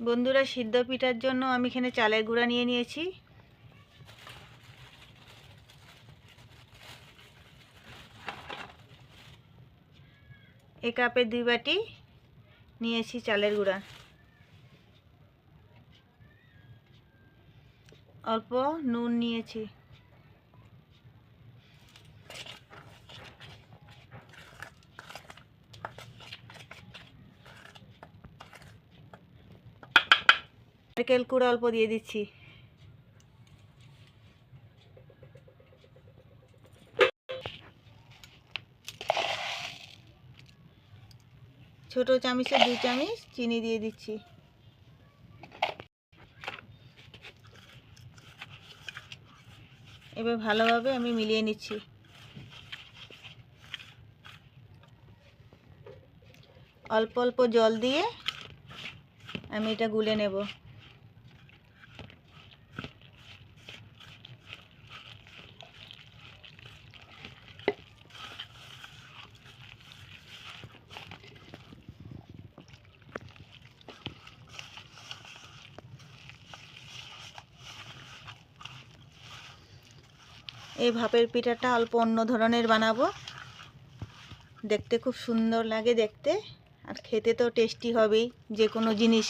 বন্ধুরা, সিদ্ধ পিঠার জন্য আমি এখানে চালের গুঁড়া নিয়ে নিয়েছি। এক কাপে 2 বাটি নিয়েছি চালের গুঁড়া। অল্প নুন নিয়েছি। নারকেল কুড়া অল্প দিয়ে দিচ্ছি। ছোট চামচে 2 চামচ চিনি দিয়ে দিচ্ছি। এবার ভালোভাবে আমি মিলিয়ে নিচ্ছি। অল্প অল্প জল দিয়ে আমি এটা গুলে নেব। এই ভাপের পিঠাটা অল্প অন্য ধরনের বানাবো, দেখতে খুব সুন্দর লাগে দেখতে, আর খেতে তো টেস্টি হবেই। যে কোনো জিনিস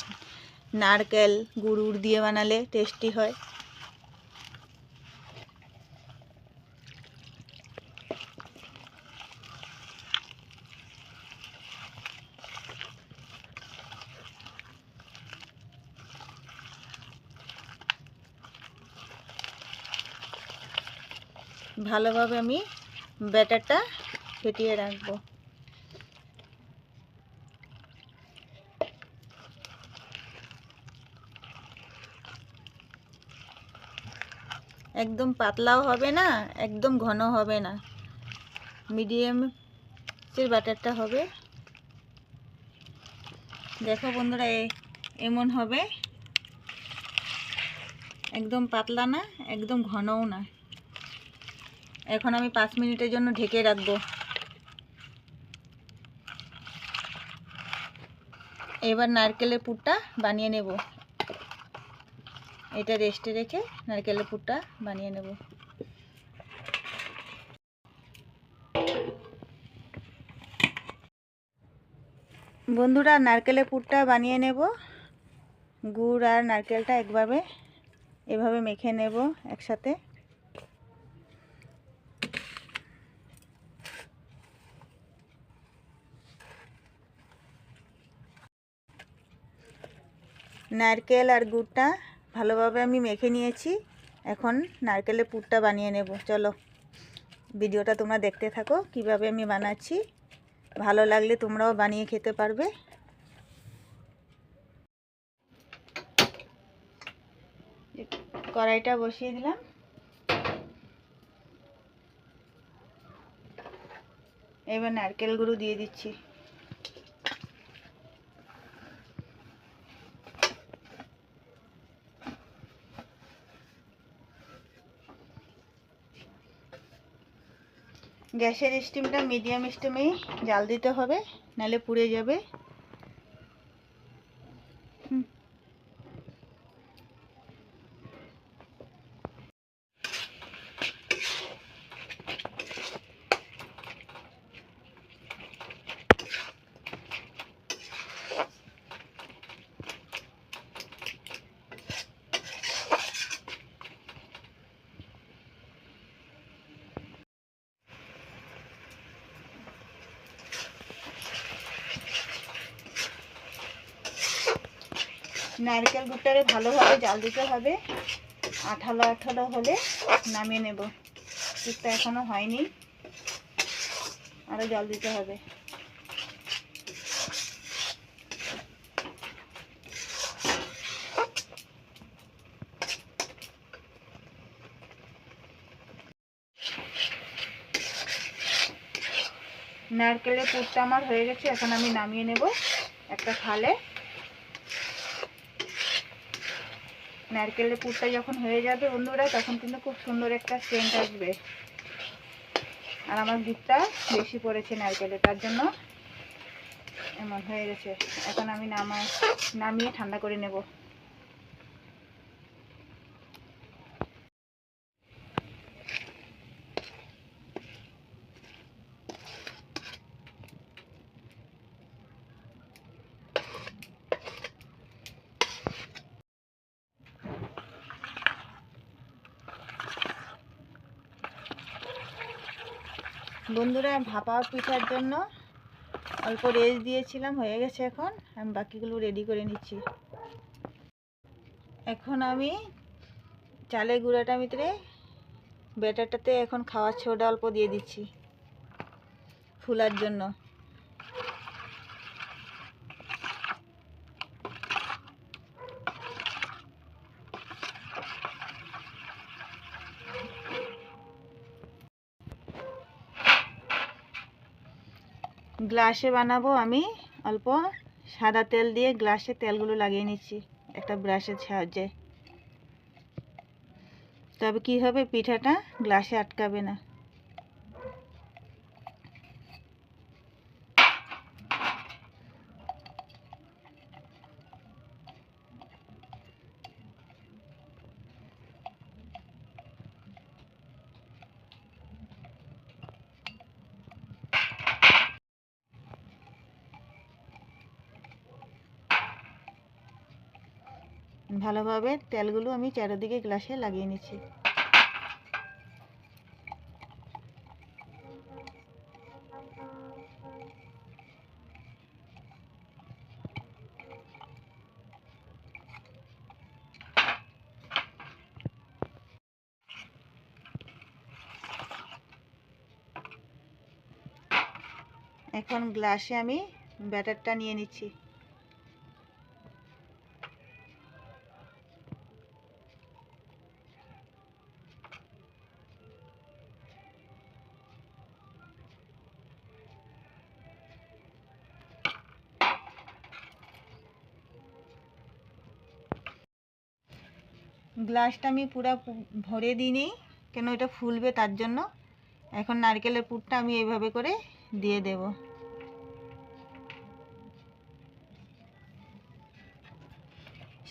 নারকেল গুড় দিয়ে বানালে টেস্টি হয়। ভালোভাবে আমি ব্যাটারটা ফেটিয়ে রাখবো। একদম পাতলাও হবে না, একদম ঘন হবে না, মিডিয়ামের ব্যাটারটা হবে। দেখো বন্ধুরা, এমন হবে, একদম পাতলা না, একদম ঘনও না। এখন আমি 5 মিনিটের জন্য ঢেকে রাখবো। এবার নারকেলের পুরটা বানিয়ে নেব। এটা রেস্টে রেখে নারকেলের পুরটা বানিয়ে নেব। বন্ধুরা, নারকেলের পুরটা বানিয়ে নেব। গুড় আর নারকেলটা এভাবে মেখে নেব একসাথে। নারকেল আর গুড়টা ভালোভাবে আমি মেখে নিয়েছি। এখন নারকেলের পুরটা বানিয়ে নেব। চলো, ভিডিওটা তোমরা দেখতে থাকো কিভাবে আমি বানাচ্ছি। ভালো লাগলে তোমরাও বানিয়ে খেতে পারবে। কড়াইটা বসিয়ে দিলাম। এবার নারকেল গুঁড়ো দিয়ে দিচ্ছি। গ্যাসের স্টিমটা মিডিয়াম স্টিমেই জাল দিতে হবে, নাহলে পুড়ে যাবে। নারকেল গুড়টারে ভালোভাবে জাল দিতে হবে। আঠালো আঠালো হলে নামিয়ে নেব। দুধটা এখনো হয়নি, আরও জাল দিতে হবে। নারকেলের পুরটা আমার হয়ে গেছে। এখন আমি নামিয়ে নেব একটা থালে। নারকেলের পুরটা যখন হয়ে যাবে বন্ধুরা, তখন কিন্তু খুব সুন্দর একটা সেন্ট আসবে। আর আমার দুধটা বেশি পড়েছে নারকেলে, তার জন্য এমন হয়ে গেছে। এখন আমি নামিয়ে ঠান্ডা করে নেব। বন্ধুরা, ভাপা পিঠার জন্য অল্প রেস্ট দিয়েছিলাম, হয়ে গেছে। এখন আমি বাকিগুলো রেডি করে নিচ্ছি। এখন আমি চালের গুঁড়াটার ভিতরে ব্যাটারটাতে এখন খাওয়ার সোডা অল্প দিয়ে দিচ্ছি ফুলার জন্য। গ্লাসে বানাবো আমি। অল্প সাদা তেল দিয়ে গ্লাসে তেলগুলো লাগিয়ে নিচ্ছি একটা ব্রাশের সাহায্যে। তবে কি হবে, পিঠাটা গ্লাসে আটকাবে না। ভালোভাবে তেলগুলো আমি চারিদিকে গ্লাসে লাগিয়ে নিচ্ছি। এখন গ্লাসে আমি ব্যাটারটা নিয়ে নিচ্ছি। গ্লাসটা আমি পুরো ভরে দিইনি, কেন এটা ফুলবে তার জন্য। এখন নারকেলের পুরটা আমি এইভাবে করে দিয়ে দেব।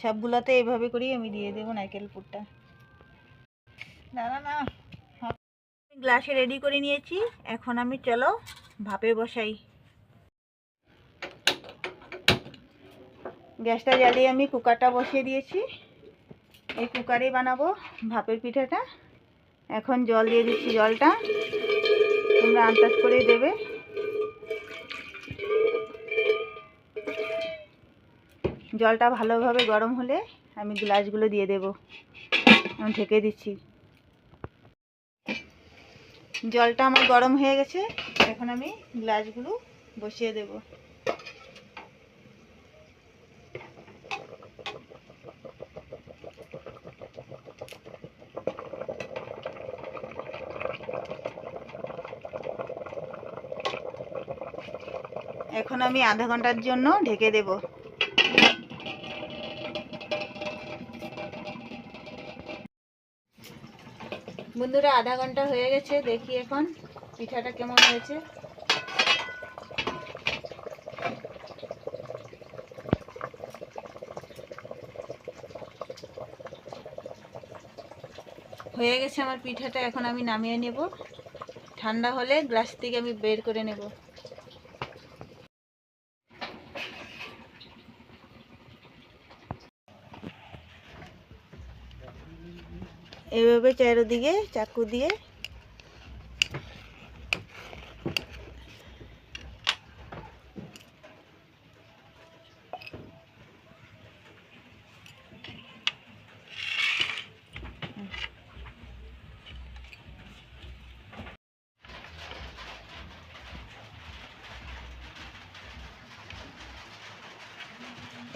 সবগুলোতে এইভাবে করেই আমি দিয়ে দেবো নারকেল পুরটা। না, গ্লাসে রেডি করে নিয়েছি। এখন আমি চলো ভাপে বসাই। গ্যাসটা জ্বালিয়ে আমি কুকারটা বসিয়ে দিয়েছি। এই কুকারেই বানাবো ভাপের পিঠাটা। এখন জল দিয়ে দিচ্ছি। জলটা তোমরা আন্দাজ করেই দেবে। জলটা ভালোভাবে গরম হলে আমি গ্লাসগুলো দিয়ে দেব। আমি ঢেকে দিচ্ছি। জলটা আমার গরম হয়ে গেছে। এখন আমি গ্লাসগুলো বসিয়ে দেব। এখন আমি আধা ঘন্টার জন্য ঢেকে দেব। বন্ধুরা, আধা ঘন্টা হয়ে গেছে। দেখি এখন পিঠাটা কেমন হয়েছে। হয়ে গেছে আমার পিঠাটা। এখন আমি নামিয়ে নেব। ঠান্ডা হলে গ্লাস থেকে আমি বের করে নেব। এইভাবে চারিদিকে চাকু দিয়ে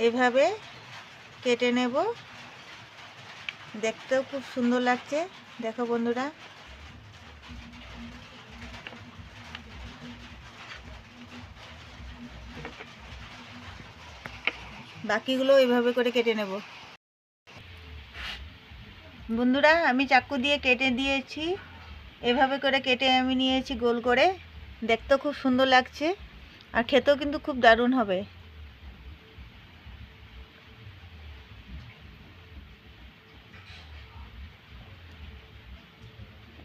এইভাবে কেটে নেব। দেখতেও খুব সুন্দর লাগছে। দেখো বন্ধুরা, বাকিগুলো এইভাবে করে কেটে নেব। বন্ধুরা, আমি চাকু দিয়ে কেটে দিয়েছি। এভাবে করে কেটে আমি নিয়েছি গোল করে। দেখতেও খুব সুন্দর লাগছে। আর খেতেও কিন্তু খুব দারুণ হবে।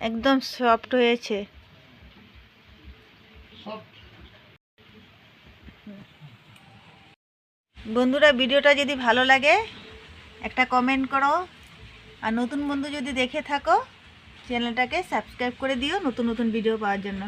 একদম সফট হয়েছে। বন্ধুরা, ভিডিওটা যদি ভালো লাগে একটা কমেন্ট করো, আর নতুন বন্ধু যদি দেখে থাকো চ্যানেলটাকে সাবস্ক্রাইব করে দিও নতুন নতুন ভিডিও পাওয়ার জন্য।